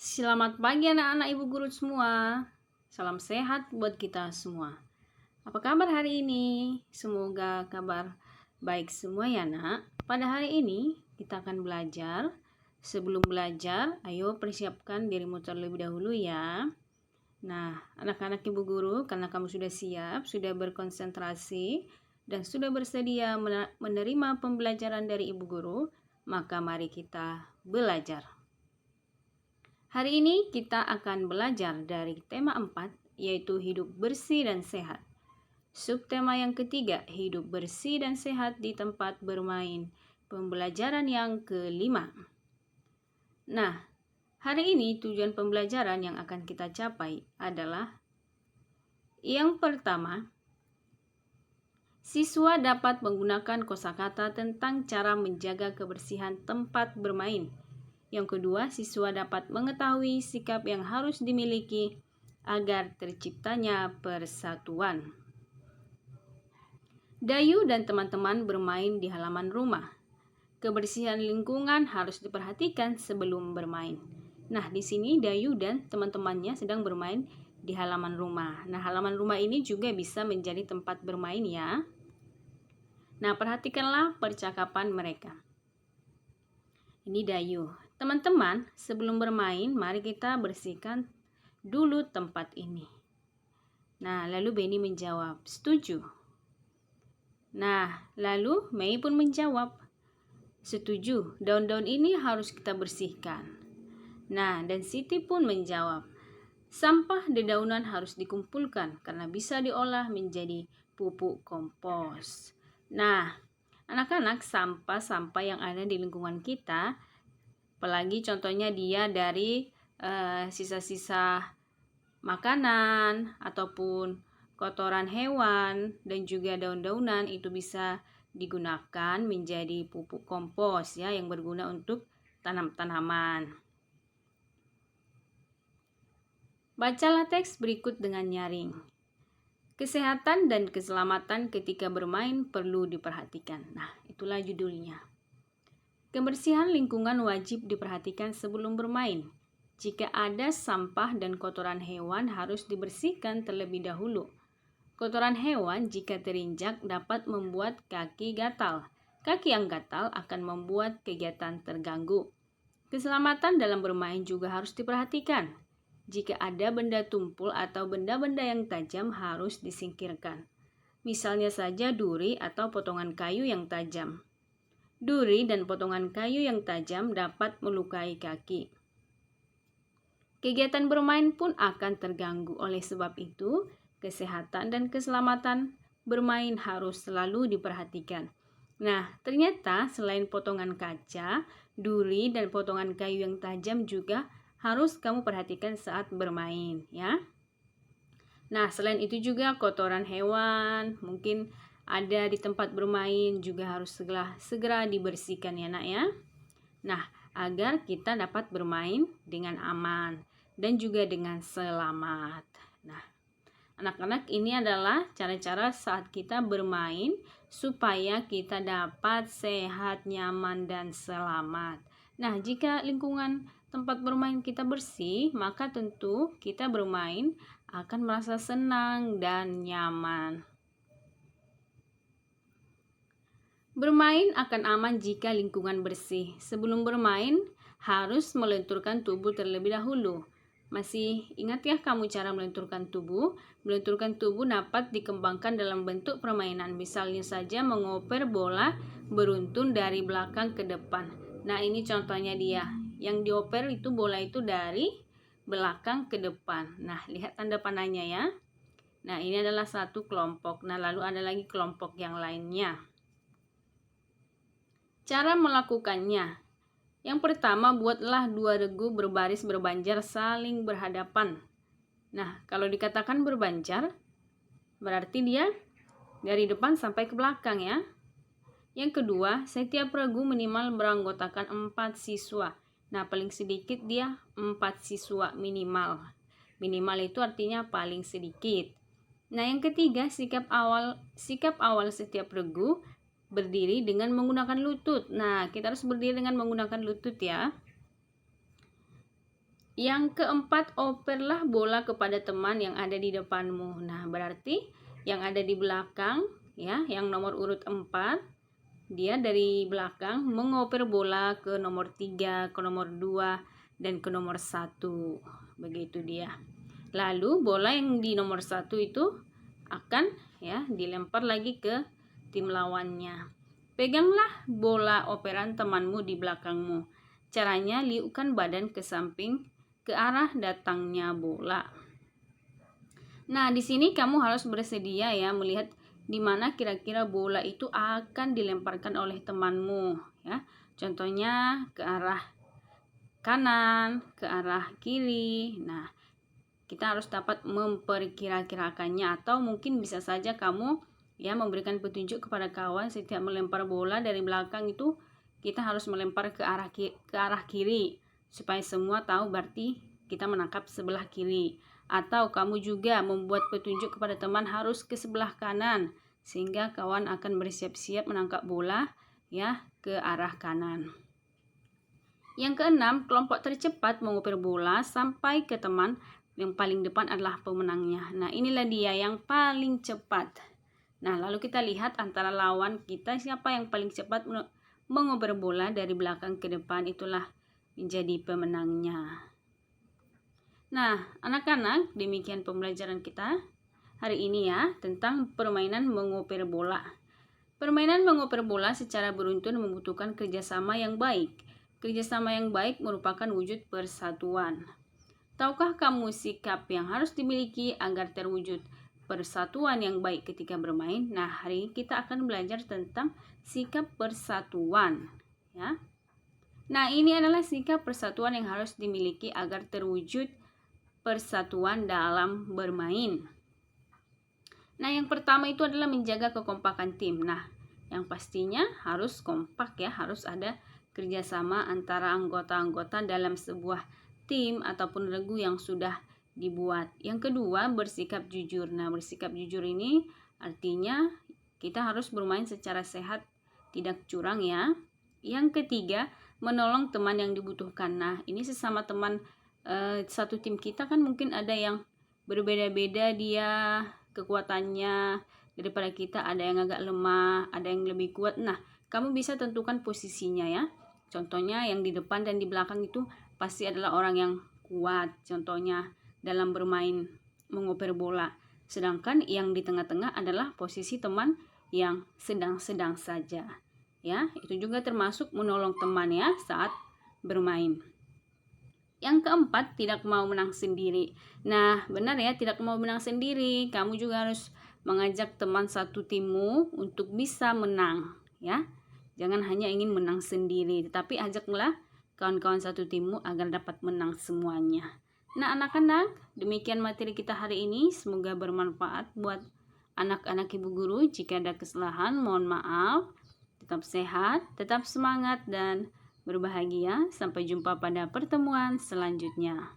Selamat pagi anak-anak ibu guru semua. Salam sehat buat kita semua. Apa kabar hari ini? Semoga kabar baik semua ya nak. Pada hari ini kita akan belajar. Sebelum belajar, ayo persiapkan dirimu terlebih dahulu ya. Nah, anak-anak ibu guru, karena kamu sudah siap, sudah berkonsentrasi, dan sudah bersedia menerima pembelajaran dari ibu guru, maka mari kita belajar. Hari ini kita akan belajar dari tema 4, yaitu hidup bersih dan sehat. Subtema yang ketiga, hidup bersih dan sehat di tempat bermain. Pembelajaran yang kelima. Nah, hari ini tujuan pembelajaran yang akan kita capai adalah yang pertama, siswa dapat menggunakan kosakata tentang cara menjaga kebersihan tempat bermain. Yang kedua, siswa dapat mengetahui sikap yang harus dimiliki agar terciptanya persatuan. Dayu dan teman-teman bermain di halaman rumah. Kebersihan lingkungan harus diperhatikan sebelum bermain. Nah, di sini Dayu dan teman-temannya sedang bermain di halaman rumah. Nah, halaman rumah ini juga bisa menjadi tempat bermain ya. Nah, perhatikanlah percakapan mereka. Ini Dayu. Teman-teman, sebelum bermain, mari kita bersihkan dulu tempat ini. Nah, lalu Benny menjawab, setuju. Nah, lalu Mei pun menjawab, setuju, daun-daun ini harus kita bersihkan. Nah, dan Siti pun menjawab, sampah dedaunan harus dikumpulkan karena bisa diolah menjadi pupuk kompos. Nah, anak-anak, sampah-sampah yang ada di lingkungan kita, apalagi contohnya dia dari sisa-sisa makanan ataupun kotoran hewan dan juga daun-daunan, itu bisa digunakan menjadi pupuk kompos ya, yang berguna untuk tanam-tanaman. Bacalah teks berikut dengan nyaring. Kesehatan dan keselamatan ketika bermain perlu diperhatikan. Nah, itulah judulnya. Kebersihan lingkungan wajib diperhatikan sebelum bermain. Jika ada sampah dan kotoran hewan harus dibersihkan terlebih dahulu. Kotoran hewan jika terinjak dapat membuat kaki gatal. Kaki yang gatal akan membuat kegiatan terganggu. Keselamatan dalam bermain juga harus diperhatikan. Jika ada benda tumpul atau benda-benda yang tajam harus disingkirkan. Misalnya saja duri atau potongan kayu yang tajam. Duri dan potongan kayu yang tajam dapat melukai kaki. Kegiatan bermain pun akan terganggu. Oleh sebab itu, kesehatan dan keselamatan bermain harus selalu diperhatikan. Nah, ternyata selain potongan kaca, duri dan potongan kayu yang tajam juga harus kamu perhatikan saat bermain ya. Nah, selain itu juga kotoran hewan mungkin ada di tempat bermain juga harus segera dibersihkan ya nak ya. Nah, agar kita dapat bermain dengan aman dan juga dengan selamat. Nah, anak-anak, ini adalah cara-cara saat kita bermain supaya kita dapat sehat, nyaman, dan selamat. Nah, jika lingkungan tempat bermain kita bersih, maka tentu kita bermain akan merasa senang dan nyaman. Bermain akan aman jika lingkungan bersih. Sebelum bermain, harus melenturkan tubuh terlebih dahulu. Masih ingat ya kamu cara melenturkan tubuh? Melenturkan tubuh dapat dikembangkan dalam bentuk permainan. Misalnya saja mengoper bola beruntun dari belakang ke depan. Nah, ini contohnya dia. Yang dioper itu bola itu dari belakang ke depan. Nah, lihat tanda panahnya ya. Nah, ini adalah satu kelompok. Nah, lalu ada lagi kelompok yang lainnya. Cara melakukannya. Yang pertama, buatlah 2 regu berbaris berbanjar saling berhadapan. Nah, kalau dikatakan berbanjar, berarti dia dari depan sampai ke belakang ya. Yang kedua, setiap regu minimal beranggotakan 4 siswa. Nah, paling sedikit dia 4 siswa minimal. Minimal itu artinya paling sedikit. Nah, yang ketiga, sikap awal setiap regu berdiri dengan menggunakan lutut. Nah, kita harus berdiri dengan menggunakan lutut ya. Yang keempat, operlah bola kepada teman yang ada di depanmu. Nah, berarti yang ada di belakang, ya, yang nomor urut 4, dia dari belakang mengoper bola ke nomor 3, ke nomor 2, dan ke nomor 1. Begitu dia. Lalu bola yang di nomor 1 itu akan ya dilempar lagi ke tim lawannya. Peganglah bola operan temanmu di belakangmu. Caranya liukkan badan ke samping ke arah datangnya bola. Nah, di sini kamu harus bersedia ya melihat di mana kira-kira bola itu akan dilemparkan oleh temanmu ya. Contohnya ke arah kanan, ke arah kiri. Nah, kita harus dapat memperkira-kirakannya, atau mungkin bisa saja kamu ya memberikan petunjuk kepada kawan setiap melempar bola dari belakang itu kita harus melempar ke arah kiri supaya semua tahu berarti kita menangkap sebelah kiri. Atau kamu juga membuat petunjuk kepada teman harus ke sebelah kanan sehingga kawan akan bersiap-siap menangkap bola ya ke arah kanan. Yang keenam, kelompok tercepat mengoper bola sampai ke teman yang paling depan adalah pemenangnya. Nah, inilah dia yang paling cepat. Nah, lalu kita lihat antara lawan kita siapa yang paling cepat mengoper bola dari belakang ke depan, itulah menjadi pemenangnya. Nah, anak-anak, demikian pembelajaran kita hari ini ya tentang permainan mengoper bola. Permainan mengoper bola secara beruntun membutuhkan kerjasama yang baik. Kerjasama yang baik merupakan wujud persatuan. Tahukah kamu sikap yang harus dimiliki agar terwujud persatuan yang baik ketika bermain? Nah, hari ini kita akan belajar tentang sikap persatuan ya. Nah, ini adalah sikap persatuan yang harus dimiliki agar terwujud persatuan dalam bermain. Nah, yang pertama itu adalah menjaga kekompakan tim. Nah, yang pastinya harus kompak ya, harus ada kerjasama antara anggota-anggota dalam sebuah tim ataupun regu yang sudah dibuat. Yang kedua, bersikap jujur. Nah, bersikap jujur ini artinya kita harus bermain secara sehat, tidak curang ya. Yang ketiga, menolong teman yang dibutuhkan. Nah, ini sesama teman satu tim kita kan mungkin ada yang berbeda-beda dia kekuatannya daripada kita, ada yang agak lemah, ada yang lebih kuat. Nah, kamu bisa tentukan posisinya ya. Contohnya yang di depan dan di belakang itu pasti adalah orang yang kuat, contohnya dalam bermain mengoper bola. Sedangkan yang di tengah-tengah adalah posisi teman yang sedang-sedang saja. Ya, itu juga termasuk menolong teman ya saat bermain. Yang keempat, tidak mau menang sendiri. Nah, benar ya, tidak mau menang sendiri. Kamu juga harus mengajak teman satu timmu untuk bisa menang, ya. Jangan hanya ingin menang sendiri, tetapi ajaklah kawan-kawan satu timmu agar dapat menang semuanya. Nah, anak-anak, demikian materi kita hari ini. Semoga bermanfaat buat anak-anak ibu guru. Jika ada kesalahan, mohon maaf. Tetap sehat, tetap semangat, dan berbahagia. Sampai jumpa pada pertemuan selanjutnya.